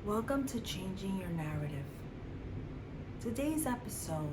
Welcome to Changing Your Narrative. Today's episode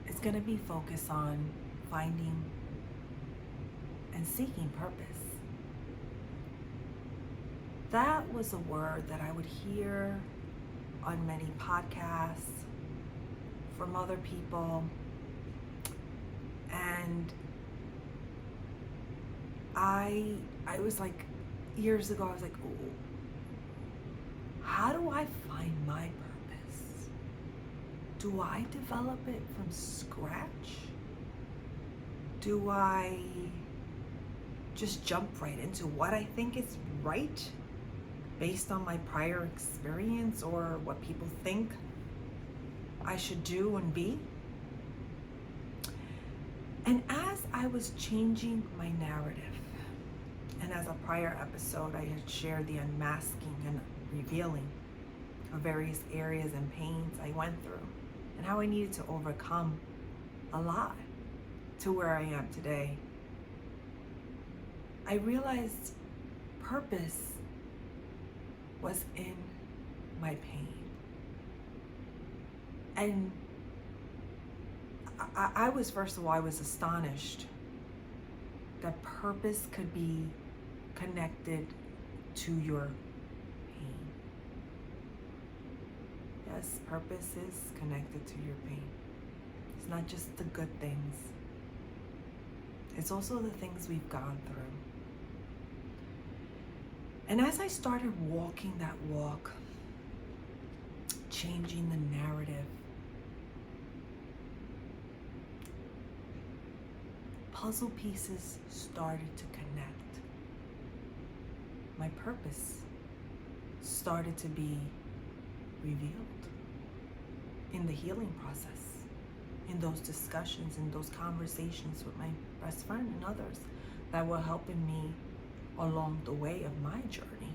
is going to be focused on finding and seeking purpose. That was a word that I would hear on many podcasts from other people, and I was like, years ago, I was like, ooh, how do I find my purpose? Do I develop it from scratch? Do I just jump right into what I think is right based on my prior experience or what people think I should do and be? And as I was changing my narrative, and as a prior episode I had shared the unmasking and revealing of various areas and pains I went through and how I needed to overcome a lot to where I am today, I realized purpose was in my pain. And I was, first of all, I was astonished that purpose could be connected to your pain. Yes, purpose is connected to your pain. It's not just the good things. It's also the things we've gone through. And as I started walking that walk, changing the narrative, puzzle pieces started to connect. My purpose started to be revealed in the healing process, in those discussions, in those conversations with my best friend and others that were helping me along the way of my journey.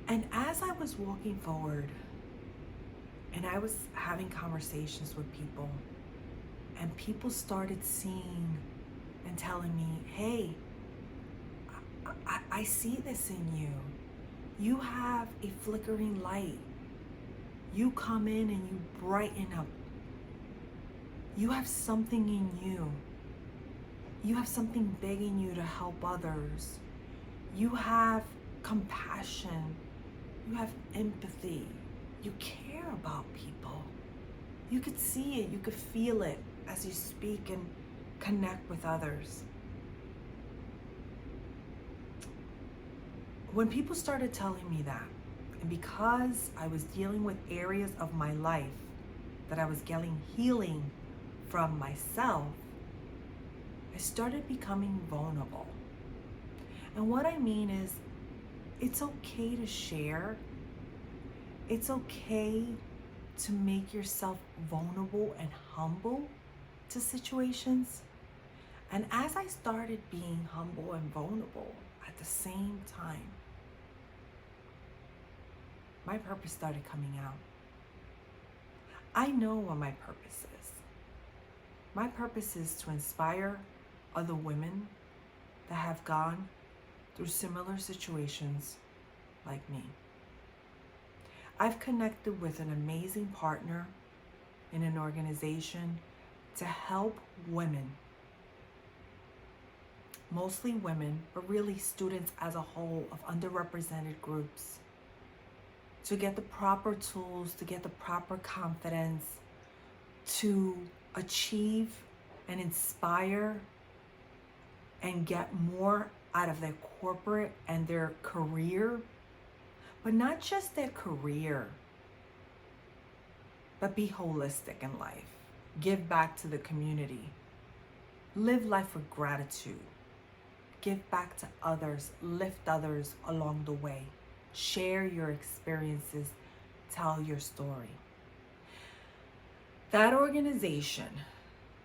And as I was walking forward and I was having conversations with people, and people started seeing and telling me, hey, I see this in you. You have a flickering light. You come in and you brighten up. You have something in you. You have something big in you to help others. You have compassion. You have empathy. You care about people. You could see it. You could feel it as you speak and connect with others. When people started telling me that, and because I was dealing with areas of my life that I was getting healing from myself, I started becoming vulnerable. And what I mean is, it's okay to share. It's okay to make yourself vulnerable and humble to situations. And as I started being humble and vulnerable at the same time, my purpose started coming out. I know what my purpose is. My purpose is to inspire other women that have gone through similar situations like me. I've connected with an amazing partner in an organization to help women, mostly women, but really students as a whole of underrepresented groups, to get the proper tools, to get the proper confidence, to achieve and inspire and get more out of their corporate and their career, but not just their career, but be holistic in life. Give back to the community. Live life with gratitude. Give back to others. Lift others along the way. Share your experiences. Tell your story. That organization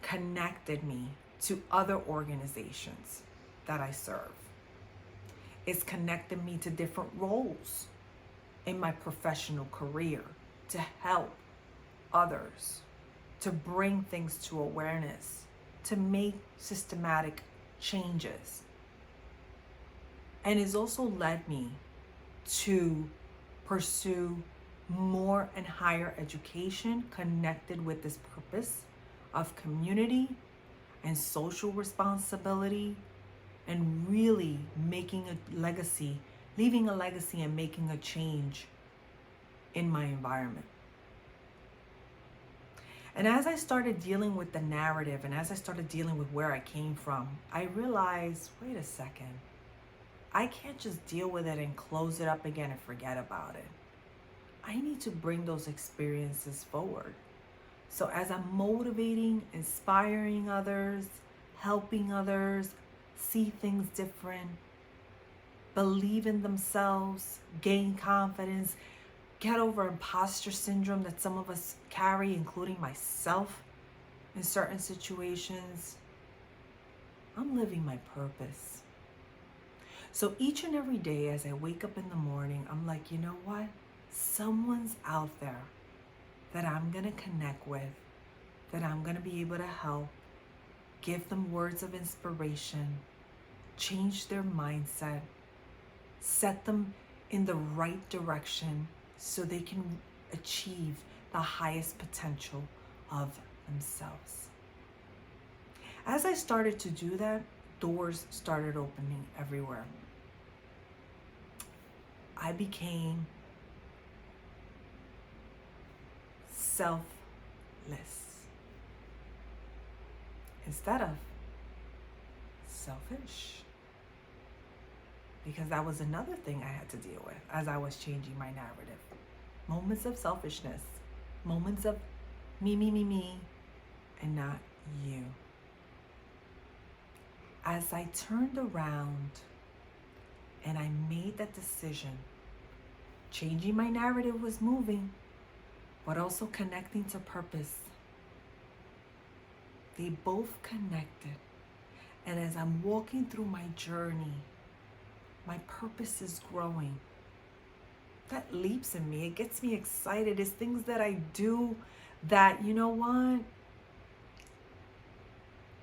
connected me to other organizations that I serve. It's connected me to different roles in my professional career to help others, to bring things to awareness, to make systematic changes. and has also led me to pursue more and higher education connected with this purpose of community and social responsibility, and really making a legacy, leaving a legacy and making a change in my environment. And as I started dealing with the narrative and as I started dealing with where I came from, I realized, wait a second, I can't just deal with it and close it up again and forget about it. I need to bring those experiences forward. So as I'm motivating, inspiring others, helping others see things different, believe in themselves, gain confidence, get over imposter syndrome that some of us carry, including myself in certain situations, I'm living my purpose. So each and every day as I wake up in the morning, I'm like, you know what? Someone's out there that I'm going to connect with, that I'm going to be able to help, give them words of inspiration, change their mindset, set them in the right direction so they can achieve the highest potential of themselves. As I started to do that, doors started opening everywhere. I became selfless instead of selfish. Because that was another thing I had to deal with as I was changing my narrative. Moments of selfishness, moments of me, and not you. As I turned around and I made that decision, changing my narrative was moving, but also connecting to purpose. They both connected. And as I'm walking through my journey, my purpose is growing. That leaps in me. It gets me excited. It's things that I do that, you know what?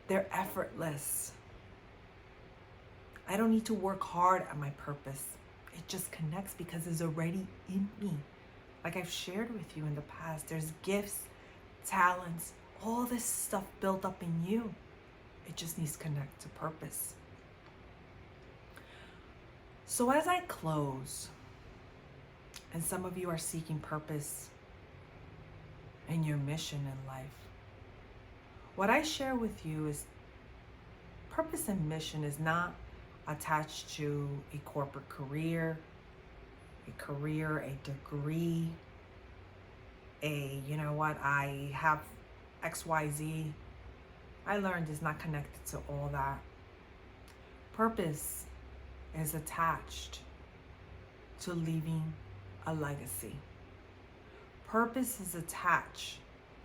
They're effortless. I don't need to work hard at my purpose. It just connects because it's already in me. Like I've shared with you in the past, there's gifts, talents, all this stuff built up in you. It just needs to connect to purpose. So as I close, and some of you are seeking purpose in your mission in life, what I share with you is purpose and mission is not attached to a corporate career, a degree, you know what, I have XYZ. I learned is not connected to all that. Purpose is attached to leaving a legacy. Purpose is attached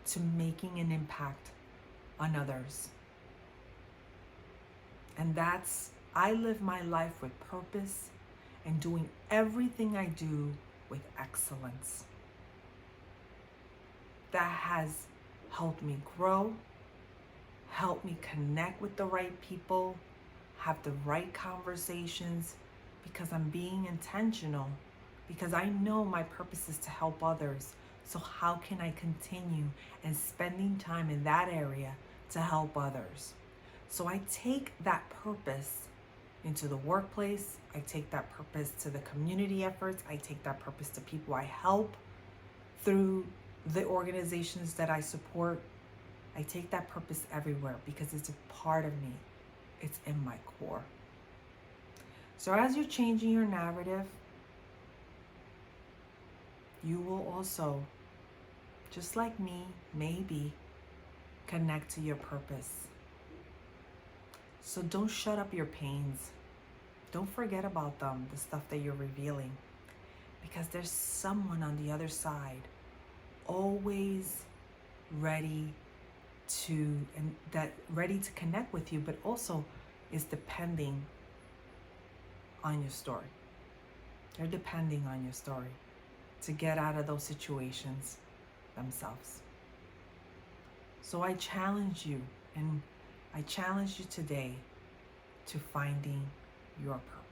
to making an impact on others. And that's, I live my life with purpose and doing everything I do with excellence. That has helped me grow, helped me connect with the right people, have the right conversations, because I'm being intentional, because I know my purpose is to help others. So how can I continue and spending time in that area to help others? So I take that purpose into the workplace. I take that purpose to the community efforts. I take that purpose to people I help through the organizations that I support. I take that purpose everywhere because it's a part of me. It's in my core. So as you're changing your narrative, you will also, just like me, maybe connect to your purpose. So don't shut up your pains. Don't forget about them, the stuff that you're revealing, because there's someone on the other side always ready to connect with you, but also is depending on your story. They're depending on your story to get out of those situations themselves. So I challenge you, and I challenge you today to finding your purpose.